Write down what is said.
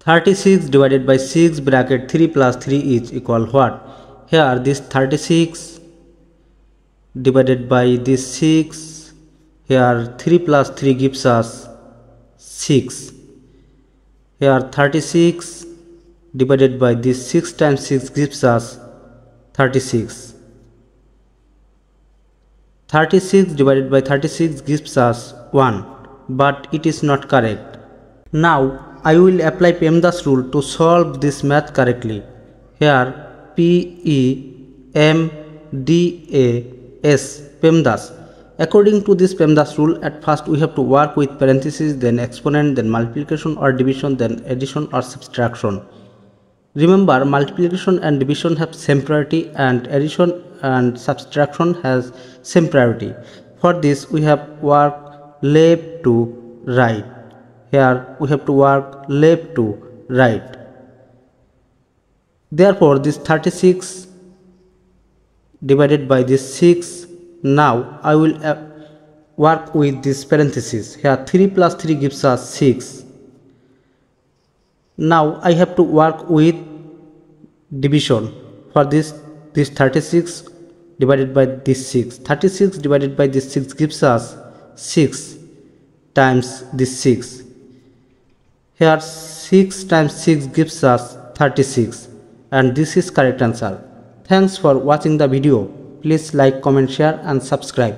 36 divided by 6 bracket 3 plus 3 is equal what? Here this 36 divided by this 6, here 3 plus 3 gives us 6. Here 36 divided by this 6 times 6 gives us 36. 36 divided by 36 gives us 1, but it is not correct. Now I will apply PEMDAS rule to solve this math correctly. Here PEMDAS, PEMDAS. According to this PEMDAS rule, at first we have to work with parentheses, then exponent, then multiplication or division, then addition or subtraction. Remember, multiplication and division have same priority and addition and subtraction has same priority. For this we have work left to right. Here we have to work left to right. Therefore this 36 divided by this 6, now I will work with this parenthesis. Here 3 plus 3 gives us 6. Now I have to work with division. For this 36 divided by this 6. 36 divided by this 6 gives us 6 times this 6. Here 6 times 6 gives us 36, and this is correct answer. Thanks for watching the video. Please like, comment, share and subscribe.